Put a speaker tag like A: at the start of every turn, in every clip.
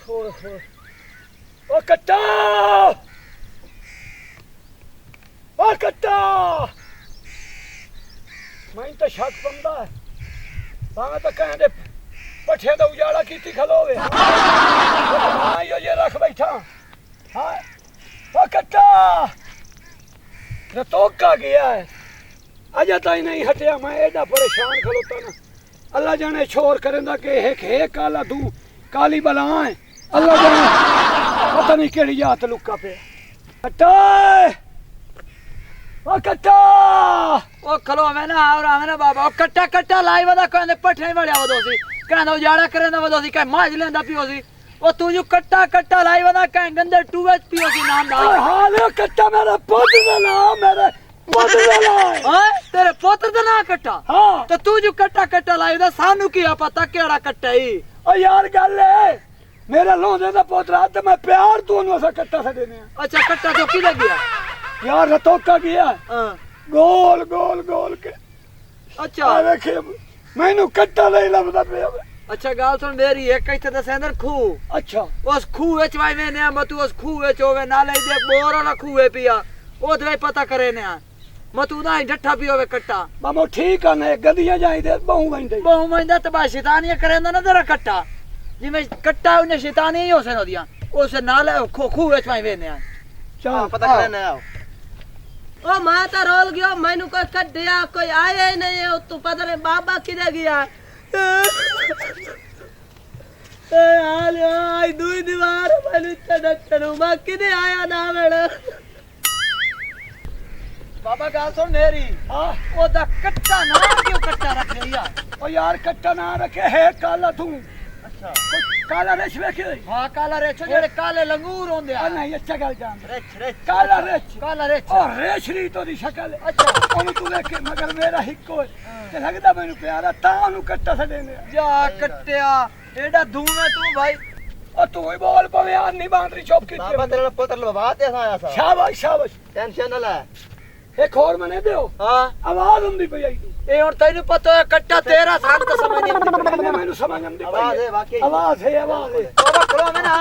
A: ओ कट्टा ओ कट्टा मैं तो शक पंदा है भावे तो कहने पठे तो उजाड़ा की खलोवे हाँ ये रख बैठा हाँ ओ कट्टा रतोका गया है अजा ताई नहीं हटिया मैं एडा परेशान खलोता ना अल्लाह जाने छोर करेंदा के हे काला तू काली बला है अल्लाह जाने पता नहीं केड़ी यात लुका पे कट्टा ओ कट्टा
B: ओ खलो मैं ना और मैं बाबा ओ कट्टा कट्टा लाई वदा कहंदे पठे वाले वदोसी कहंदा उजाड़ा करेंदा वदोसी कह माज लेंदा पियोसी ओ तू जो कट्टा कट्टा लाई वदा कह गंदे टूवेच पियोसी नाम दा
A: हां कट्टा मेरा पुत्र दा नाम मेरे पुत्र दा नाम
B: हां तेरे पुत्र दा नाम कट्टा
A: हां
B: तो तू जो कट्टा कट्टा लाई दा सानू की पता केड़ा कट्टा ही
A: ओ यार गल है मेरा लोंदे दा पोतरा ते मैं प्यार दोनों सा कट्टा से देने
B: अच्छा कट्टा तो किधर गया
A: यार रतोका गया
B: हां
A: गोल गोल गोल के
B: अच्छा
A: देखे मैनू कट्टा नहीं लभदा पे
B: अच्छा गाल सुन मेरी एक इथे दा सेंदर खू
A: अच्छा
B: उस खू विच वाई मैंने मतू उस खू विच होवे नाले दे बोर वाला खू है पिया ओ दे पता करे ने मतू ना डठा पियोवे कट्टा
A: मामो ठीक है ने गदियां जाई दे बहु वंदे
B: तो बा शैतानियां करेंदा ना तेरा कट्टा जिमें कट्टा उन्हें शैतानी ही होसे नदियां उस नाले खू विच वाई वेने
A: चल
B: पता करे ने आओ
C: ओ माता रोल गयो मैनू कोई कड्डिया कोई आया ही नहीं है तू पता नहीं बाबा किधर गया ए हाल आई दुई दीवार मैनू चढ़ू मैं किधर आया ना मेरा
B: बाबा गाल सुन मेरी
A: हां
B: ओ दा कट्टा ना क्यों कट्टा रख लिया
A: ओ यार कट्टा ना रखे है काला तू
B: अच्छा
A: काला रेच वेखे
B: हां काला रेच जेड़े काले लंगूर होंदे
A: आ नहीं अच्छा गल जान
B: रेच
A: काला रेच
B: काला
A: ओ रेचरी तो दी शक्ल है
B: अच्छा
A: ओनु तू देखे मगर मेरा हिक्को ते लगदा मैनू प्यारा तानु कट्टा से देने
B: जा कट्टिया एड़ा धूमे तू भाई
A: ओ तू ही बोल पवे यार नहीं बांदरी चुप की
B: बाबा तेरा पुत्र लबा ते आया सा
A: शाबाश शाबाश
B: टेंशन ना ले
A: एक और मने दियो
B: हां
A: आवाज हुंदी पई आई तू
B: ए हुन तैनू पता है कट्टा तेरा सान तो समझ नहीं
A: मैनू समझ आंदी
B: आवाज है वाकई
A: आवाज है
B: बाबा खलो में ना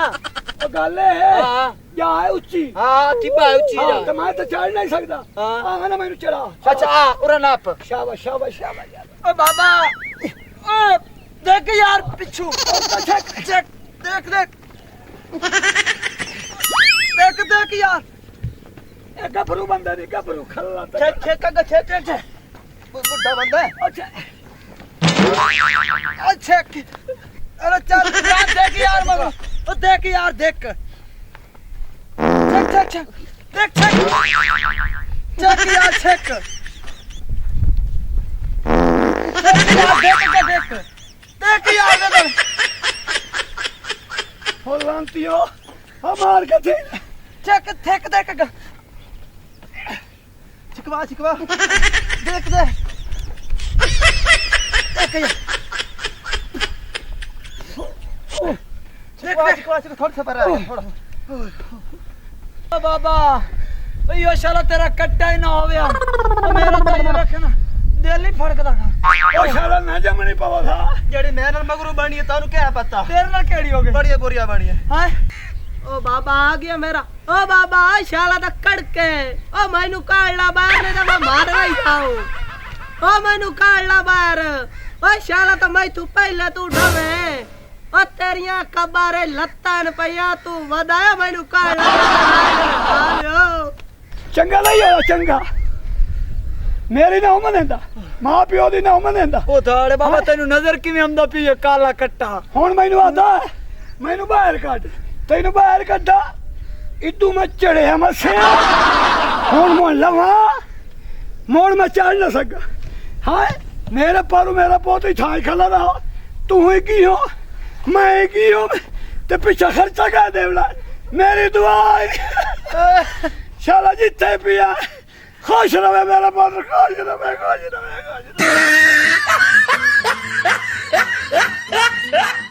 A: ओ गल है
B: हां
A: या है ऊंची
B: हां टिपा ऊंची
A: हां तो मैं तो चढ़ नहीं सकदा
B: हां
A: आ ना मैनू चढ़ा
B: अच्छा आ उरा नाप
A: शाबाश शाबाश शाबाश यार
B: ओ बाबा ओ देख यार पिछू
A: चेक
B: चेक देख देख देख देख यार
A: ए गबरू बंदा नहीं गबरू खल्ला
B: चेक चेक का चेक बुड्ढा बंदा है
A: अच्छा
B: अच्छा अरे चल यार देख यार मगर ओ देख यार देख चेक चेक चेक देख चेक यार चेक यार देख यार
A: हो लांतियो हमार के थे
B: चेक देख देख चिकवा देख दे देख यार चिकवा थोड़ा सा पर थोड़ा ओ बाबा यो शाला तेरा कट्टा ही ना होवे मेरा तो ये रखना दिल ही फड़कदा
A: ओ शाला ना जमनी पावा था
B: जेडी मेरे मगरू बनी है तानु क्या पता तेरे नाल केड़ी हो गई बढ़िया बुरिया बनी है हां
C: ओ बाबा आ गया मेरा ओ बाबा शाला दा कड़के ओ मैनू काढ़ला बाहर ने मैं मार रही थाओ ओ मैनू काढ़ला बाहर ओ शाला तो मैं तू पहले तू डवे ओ तेरियां कबारे लत्तान पया तू वदाया मैनू काढ़ला
A: चंगा नहीं होया चंगा मेरी ना मनेंदा मां पियो दी ना मनेंदा
B: ओ दाड़े बाबा तेनु नजर किवें आंदा पई है काला कट्टा
A: हुन मैनू आदा मैनू बाहर काट तेनू बाहर कड्डा इदू मैं चढ़े मसिया हुन मोड़ लवा मोड़ में चढ़ न सका हाय मेरे पर मेरा पोती छाई खला रहा तू ही की हो मैं की हो ते पीछे खर्चा कर देवला मेरी दुआ शाला जिथे पिया खुश रहे मेरा पुत्र खुश रहे खुश रहे खुश रहे